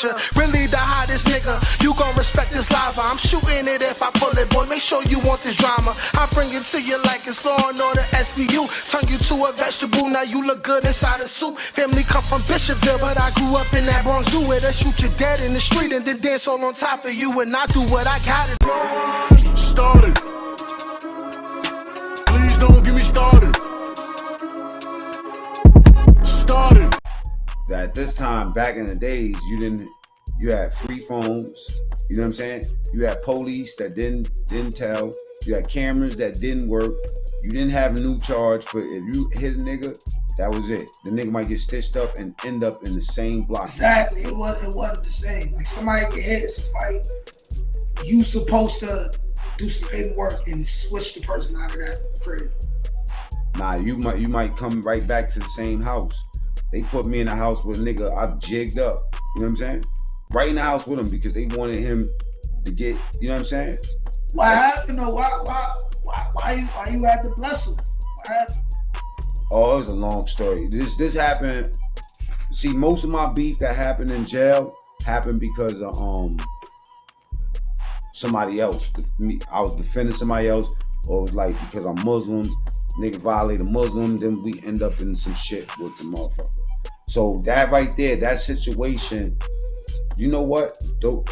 picture. Really the hottest nigga, you gon' respect this lava. I'm shooting it if I pull it, boy, make sure you want this drama. I bring it to you like it's Law and Order SVU. Turn you to a vegetable, now you look good inside a soup. Family come from Bishopville, but I grew up in that Bronx Zoo where they shoot you dead in the street and then dance all on top of you. And I do what I gotta do. Started. Please don't get me started. Started. At this time, back in the days, you had free phones, you know what I'm saying? You had police that didn't tell. You had cameras that didn't work. You didn't have a new charge for if you hit a nigga, that was it. The nigga might get stitched up and end up in the same block. Exactly, it wasn't the same. Like somebody get hit, it's a fight. You supposed to do some paperwork and switch the person out of that crib. Nah, you might come right back to the same house. They put me in a house with a nigga I jigged up. You know what I'm saying? Right in the house with him because they wanted him to get, you know what I'm saying? What happened though? Why you had to bless him? What happened? Oh, it was a long story. This happened. See, most of my beef that happened in jail happened because of somebody else. I was defending somebody else, or it was like because I'm Muslim, nigga violate a Muslim, then we end up in some shit with the motherfucker. So that right there, that situation, you know what?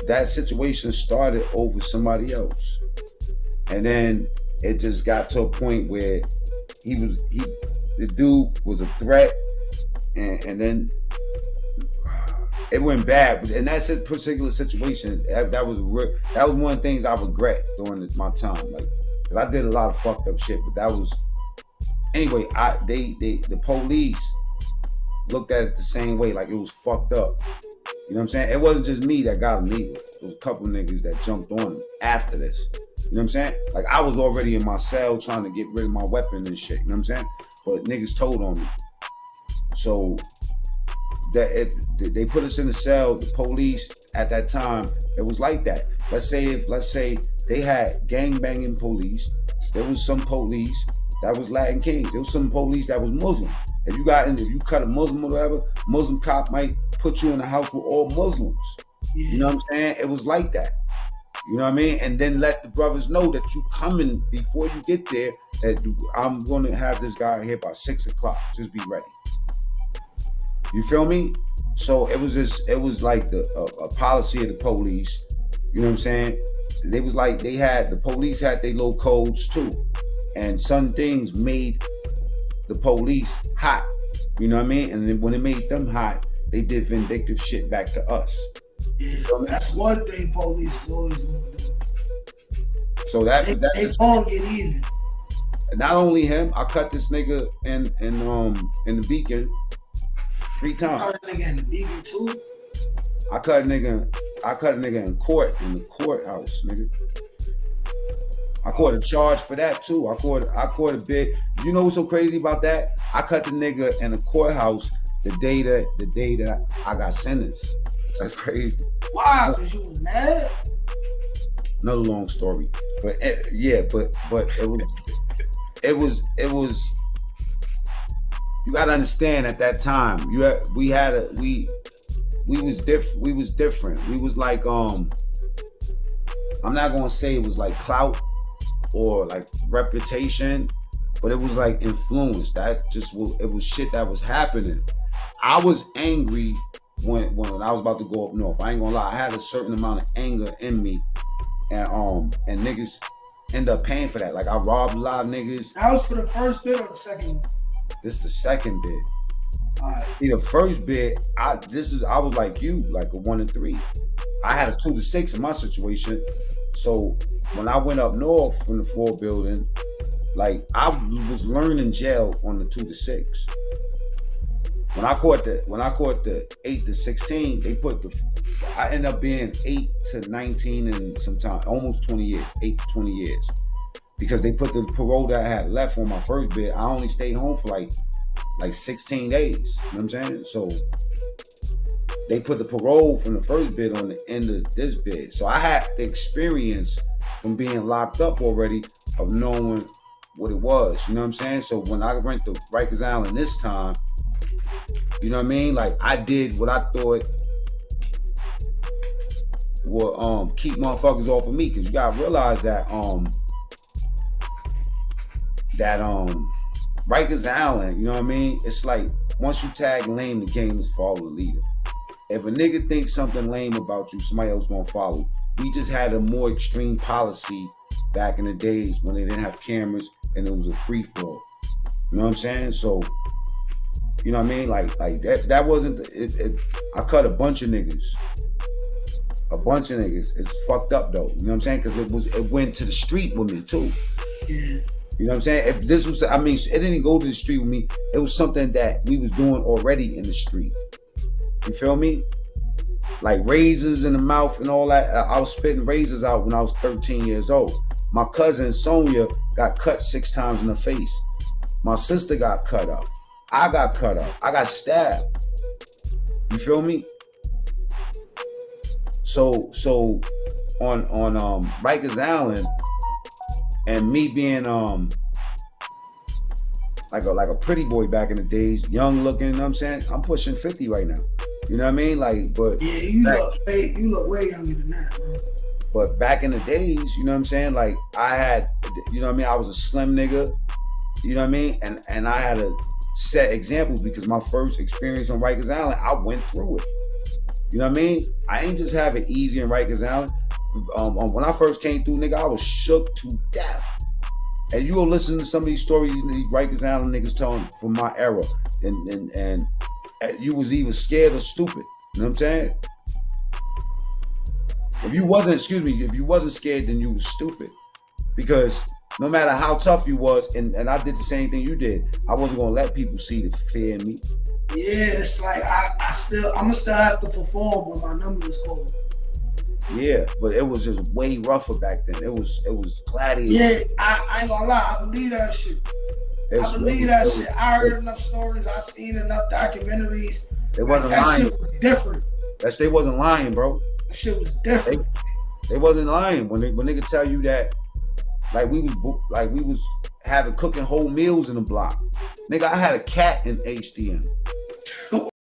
That situation started over somebody else. And then it just got to a point where the dude was a threat, and then it went bad. And that particular situation, that was one of the things I regret during my time. Like, cause I did a lot of fucked up shit, but that was, anyway, the police looked at it the same way, like it was fucked up. You know what I'm saying? It wasn't just me that got him either. It was a couple niggas that jumped on him after this. You know what I'm saying? Like I was already in my cell trying to get rid of my weapon and shit. You know what I'm saying? But niggas told on me. So they put us in the cell. The police at that time, it was like that. Let's say they had gangbanging police. There was some police that was Latin Kings. There was some police that was Muslim. If you cut a Muslim or whatever, Muslim cop might put you in a house with all Muslims. Yeah. You know what I'm saying? It was like that. You know what I mean? And then let the brothers know that you coming before you get there, that I'm going to have this guy here by 6 o'clock. Just be ready. You feel me? So it was like a policy of the police. You know what I'm saying? They was like, the police had their little codes too. And some things made the police hot. You know what I mean? And then when it made them hot, they did vindictive shit back to us. Yeah, that's one thing police always gonna do. So they all get even. Not only him, I cut this nigga in the Beacon 3 times. You cut a nigga in the Beacon too? I cut a nigga in court, in the courthouse, nigga. I caught a charge for that too. I caught a bit. You know what's so crazy about that? I cut the nigga in the courthouse the day that I got sentenced. That's crazy. Why? Because you was mad? Another long story, but yeah, but it was. You gotta understand at that time, we was different. We was like I'm not gonna say it was like clout or like reputation, but it was like influence. It was shit that was happening. I was angry when I was about to go up north. I ain't gonna lie, I had a certain amount of anger in me, and niggas end up paying for that. Like I robbed a lot of niggas. That was for the first bid or the second one? This the second bid. Alright. See, the first bid, I was like you, like a 1 and 3. I had a 2 to 6 in my situation. So when I went up north from the 4 building, like I was learning jail on the 2 to 6. When I caught the 8 to 16, I ended up being 8 to 19 and sometime almost 20 years, 8 to 20 years. Because they put the parole that I had left on my first bid. I only stayed home for like 16 days. You know what I'm saying? So they put the parole from the first bid on the end of this bid. So I had the experience from being locked up already of knowing what it was. You know what I'm saying? So when I went to Rikers Island this time, you know what I mean? Like I did what I thought will keep motherfuckers off of me, because you gotta realize that Rikers Island, you know what I mean? It's like once you tag lame, the game is follow the leader. If a nigga thinks something lame about you, somebody else gonna follow. We just had a more extreme policy back in the days when they didn't have cameras and it was a free fall. You know what I'm saying? So, you know what I mean? Like that wasn't I cut a bunch of niggas. It's fucked up though. You know what I'm saying? Because it went to the street with me too. Yeah. You know what I'm saying? If this was, I mean, it didn't go to the street with me. It was something that we was doing already in the street. You feel me? Like razors in the mouth and all that. I was spitting razors out when I was 13 years old. My cousin Sonia got cut 6 times in the face. My sister got cut up. I got cut up. I got stabbed. You feel me? So on Rikers Island, and me being like a pretty boy back in the days, young looking, you know what I'm saying? I'm pushing 50 right now. You know what I mean? Like, but yeah, you look way younger than that, bro. But back in the days, you know what I'm saying? Like I had, you know what I mean? I was a slim nigga, you know what I mean? And I had to set examples, because my first experience on Rikers Island, I went through it. You know what I mean? I ain't just have it easy in Rikers Island. When I first came through, nigga, I was shook to death. And you go listen to some of these stories these Rikers Island niggas telling from my era, and you was either scared or stupid. You know what I'm saying? If you wasn't scared, then you was stupid. Because no matter how tough you was, and I did the same thing you did, I wasn't gonna let people see the fear in me. Yeah, it's like I'ma still have to perform when my number is called. Yeah, but it was just way rougher back then. It was gladiator. Yeah, I ain't gonna lie, I believe that shit. I believe that shit. I heard enough stories, I seen enough documentaries. They wasn't lying. That shit was different. They wasn't lying, bro. That shit was different. They wasn't lying when they could tell you that, like we was having cooking whole meals in the block. Nigga, I had a cat in HDM.